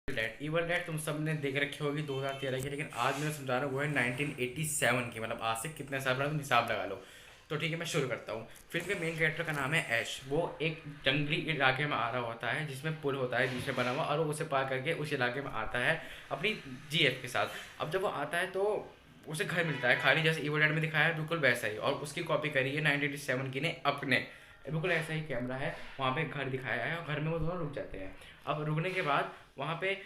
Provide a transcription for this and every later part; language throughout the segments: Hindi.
इवल डेड तुम सब ने देख रखी होगी 2013 की, लेकिन आज मैं समझा रहा हूँ वो है 1987 की, मतलब आज से कितने साल पुराना तुम हिसाब लगा लो। तो ठीक है, मैं शुरू करता हूँ। फिल्म के मेन कैरेक्टर का नाम है ऐश। वो एक जंगली इलाके में आ रहा होता है जिसमें पुल होता है बीच में बना हुआ, और वो उसे पार करके उस इलाके में आता है अपनी जीएफ के साथ। अब जब वो आता है तो उसे घर मिलता है खाली, जैसे इवल डेड में दिखाया है बिल्कुल वैसा ही, और उसकी कॉपी करी है 1987 की ने अपने। बिल्कुल ऐसा ही कैमरा है, वहाँ पे घर दिखाया है और घर में वो दोनों रुक जाते हैं। अब रुकने के बाद वहाँ पे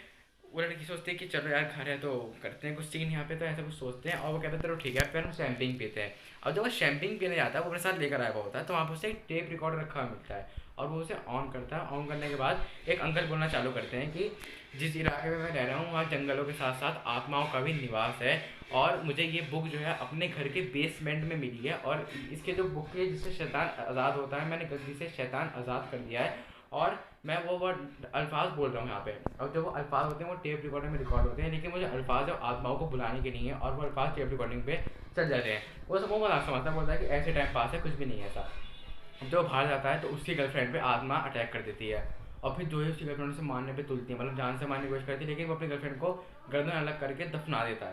वो लड़की सोचती है कि चलो यार घर है तो करते हैं कुछ सीन यहाँ पे, तो ऐसा कुछ सोचते हैं, और वो कहते हैं चलो ठीक है फिर हम शैम्पेन पीते हैं। अब जब वो शैम्पेन पीने जाता है वो अपने साथ लेकर आया हुआ होता है, तो वहाँ पर उसे एक टेप रिकॉर्डर रखा हुआ मिलता है, और वो उसे ऑन करता है। ऑन करने के बाद एक अंकल बोलना चालू करते हैं कि जिस इलाके में मैं रह रहा हूँ वहाँ जंगलों के साथ साथ आत्माओं का भी निवास है, और मुझे ये बुक जो है अपने घर के बेसमेंट में मिली है, और इसके जो बुक है जिससे शैतान आज़ाद होता है, मैंने गलती से शैतान आज़ाद कर दिया है, और मैं वो वर्ड अल्फाज बोल रहा हूँ यहाँ पे। और जो वो अल्फाज होते हैं वो टेप रिकॉर्डिंग में रिकॉर्ड होते हैं, लेकिन वो जो अल्फाज है आत्माओं को बुलाने के नहीं है, और वो अल्फाज टेप रिकॉर्डिंग पे चल जाते हैं। वो सब वो मजाक समझता है, बोलता है कि ऐसे टाइम पास है, कुछ भी नहीं है ऐसा। जो बाहर जाता है तो उसकी गर्लफ्रेंड पे आत्मा अटैक कर देती है, और फिर जो है उसकी गर्लफ्रेंड उसे मारने पे तुलती है, मतलब जान से मारने की कोशिश करती है, लेकिन वो अपनी गर्लफ्रेंड को गर्दन अलग करके दफना देता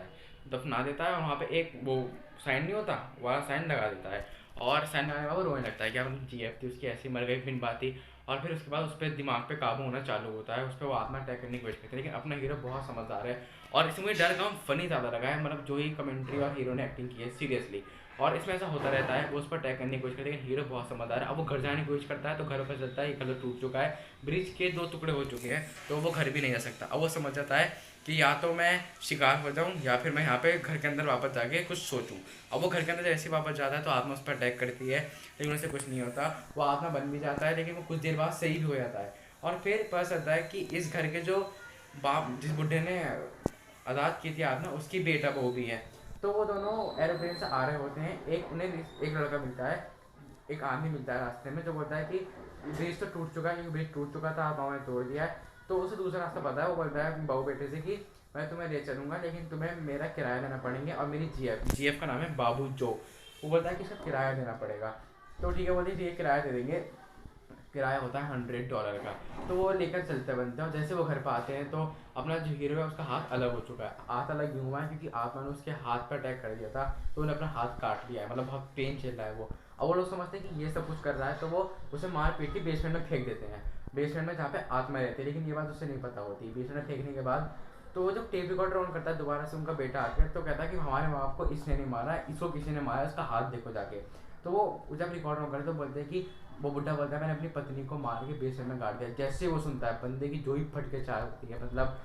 है, और वहाँ पे एक वो साइन नहीं होता, वह साइन लगा देता है। और साइन लगाने के बाद वो रोने लगता है कि मतलब जीएफ थी उसकी, ऐसी मर गई बिन बात ही। और फिर उसके बाद उस पर दिमाग पे काबू होना चालू होता है, उस पर वो आत्मा अटैक करने की कोशिश करती है, लेकिन अपना हीरो बहुत समझदार है। और इसमें मुझे डर कम फनी ज़्यादा लगा है, मतलब जो ही कमेंट्री और हीरो ने एक्टिंग की है सीरियसली। और इसमें ऐसा होता रहता है, वो उस पर अटैक करने की कोशिश करता है, लेकिन हीरो बहुत समझदार है। अब वो घर जाने की कोशिश करता है तो घर पर चलता है, ये घर टूट चुका है, ब्रिज के 2 टुकड़े हो चुके हैं, तो वो घर भी नहीं जा सकता। अब वो समझ जाता है कि या तो मैं शिकार हो जाऊँ या फिर मैं यहाँ पे घर के अंदर वापस जाके कुछ सोचूं। अब वो घर के अंदर जैसे ही वापस जाता है तो आत्मा उस पर अटैक करती है, लेकिन उससे कुछ नहीं होता। वो आत्मा बन भी जाता है, लेकिन वो कुछ देर बाद सही भी हो जाता है। और फिर पता चलता है कि इस घर के जो बाप, जिस बुढ़े ने आज़ाद की थी आत्मा, उसकी बेटा बहू भी है। तो वो दोनों एरोप्लेन से आ रहे होते हैं, एक लड़का मिलता है, एक आदमी मिलता है रास्ते में, जो बोलता है कि ब्रिज तो टूट चुका है, क्योंकि ब्रिज टूट चुका था, आत्माओं ने तोड़ दिया है। तो उसे दूसरा रास्ता पता है, वो बोलता है अपने बहू बेटे से कि मैं तुम्हें ले चलूँगा, लेकिन तुम्हें मेरा किराया देना पड़ेंगे, और मेरी जीएफ का नाम है बाबू जो। वो बोलता है कि इसका किराया देना पड़ेगा। तो ठीक है, बोलिए ठीक है किराया दे देंगे। किराया होता है $100 का। तो वो लेकर चलते बनते हैं, और जैसे वो घर पर आते हैं तो अपना जो हीरो है उसका हाथ अलग हो चुका है। हाथ अलग क्यों हुआ है, क्योंकि आत्मा ने उसके हाथ पर अटैक कर दिया था, तो उन्हें अपना हाथ काट लिया है, मतलब बहुत पेन झेल रहा है वो। अब वो लोग समझते हैं कि ये सब कुछ कर रहा है, तो वो उसे मार पीट के बेसमेंट में फेंक देते हैं, बेसमेंट में जहाँ पे आत्मा रहती है, लेकिन ये बात उसे नहीं पता होती। बेसमेंट में फेंकने के बाद तो वो जब टेप रिकॉर्डर ऑन करता है दोबारा से उनका बेटा आकर, तो कहता है कि हमारे माँ बाप को इसने नहीं मारा है, इसको किसी ने मारा है, इसका हाथ देखो जाके। तो वो जब रिकॉर्ड ऑन करते तो बोलते हैं कि वो बुढ़ा बोलता है मैंने अपनी पत्नी को मार के बेसमेंट में गाड़ दिया। जैसे वो सुनता है बंदे की जो ही फट के चाल होती है, मतलब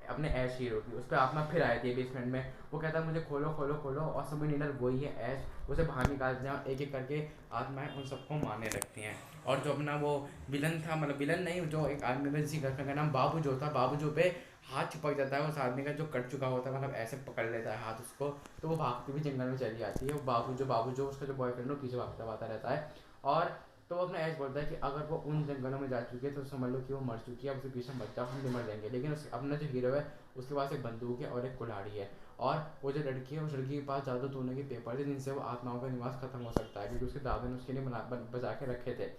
अपने ऐश हीरो की, उस पर आत्मा फिर आई थी बेसमेंट में। वो कहता है मुझे खोलो खोलो खोलो, और सभी नीडर वही है ऐश, उसे बाहर निकालते हैं, और एक एक करके आत्माएं उन सबको मारने लगती हैं। और जो अपना वो विलन था, मतलब विलन नहीं, जो एक आदमी में जिसकी गर्लफ्रेंड का नाम बाबू जो था, बाबू जो पे हाथ चिपक जाता है उस आदमी का जो कट चुका होता है, मतलब ऐसे पकड़ लेता है हाथ उसको, तो वो भागती भी जंगल में चली जाती है। वो बाबू जो उसका जो बॉयफ्रेंड है पीछे भागता भागता रहता है। और तो वो अपना ऐश बोलता है कि अगर वो उन जंगलों में जा चुकी है तो समझ लो कि वो मर चुकी है, अब उसके पीछे मत जाओ, हम भी मर जाएंगे। लेकिन अपना जो हीरो है उसके पास एक बंदूक है और एक कुल्हाड़ी है, और वो जो लड़की है उस लड़की के पास जादू टोने के पेपर थे जिनसे वो आत्माओं का निवास खत्म हो सकता है, क्योंकि उसके दादा ने उसके लिए बचा के रखे थे,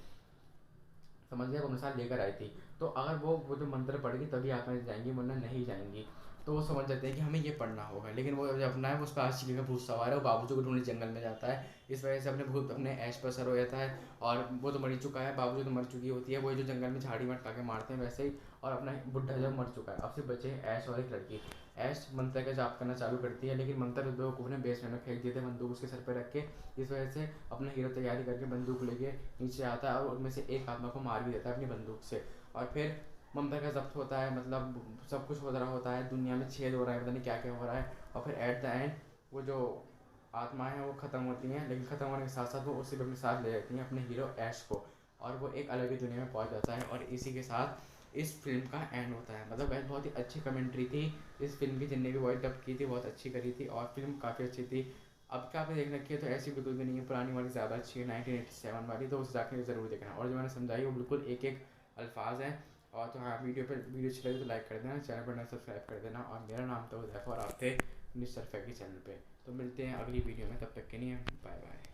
समझ गया, वो अपने साथ लेकर आई थी। तो अगर वो जो मंत्र पढ़ेगी तभी आत्माएं जाएंगी, वरना नहीं जाएंगी। तो वो समझ जाते हैं कि हमें ये पढ़ना होगा, लेकिन वो जब अपना है वो उसका आशिकी का भूत सवार है, वो बाबूजी को ढूंढने जंगल में जाता है। इस वजह से अपने भूत अपने ऐश पर सर हो जाता है, और वो तो मर ही चुका है, बाबूजी तो मर चुकी होती है, वो जो जंगल में झाड़ी मटका के मारते हैं वैसे ही। और अपना बुढ़ा जब मर चुका है, अब सिर्फ बचे हैं ऐश और एक लड़की। ऐश मंत्र का जाप करना चालू करती है, लेकिन मंत्र बेवकूफ़ ने बेसमेंट में फेंक दिए थे बंदूक उसके सर पर रख के। इस वजह से अपना हीरो तैयारी करके बंदूक लेके नीचे आता है, और उनमें से एक आत्मा को मार भी देता है अपनी बंदूक से। और फिर ममता का जब्त होता है, मतलब सब कुछ हो रहा होता है, दुनिया में छेद हो रहा है, पता नहीं क्या क्या हो रहा है। और फिर एट द एंड वो जो आत्माएं हैं वो ख़त्म होती हैं, लेकिन ख़त्म होने के साथ साथ वो उसी पे अपने साथ ले जाती हैं अपने हीरो ऐश को, और वो एक अलग ही दुनिया में पहुंच जाता है। और इसी के साथ इस फिल्म का एंड होता है। मतलब वह बहुत ही अच्छी कमेंट्री थी इस फिल्म की, जिनने भी वॉइस डब की थी बहुत अच्छी करी थी, और फिल्म काफ़ी अच्छी थी। अब क्या आपने देख रखी है तो ऐसी बिल्कुल भी नहीं है, पुरानी वाली ज़्यादा अच्छी है 1987 वाली, तो उसे जाकर ज़रूर देखना। और जो मैंने समझाई वो बिल्कुल एक एक अल्फाज हैं। और तो हाँ, वीडियो अच्छी लगी तो लाइक कर देना, चैनल पर नया सब्सक्राइब कर देना। और मेरा नाम तो हुदैफा और आप थे मिस्टर फैकी चैनल पे। तो मिलते हैं अगली वीडियो में, तब तक के लिए बाय बाय।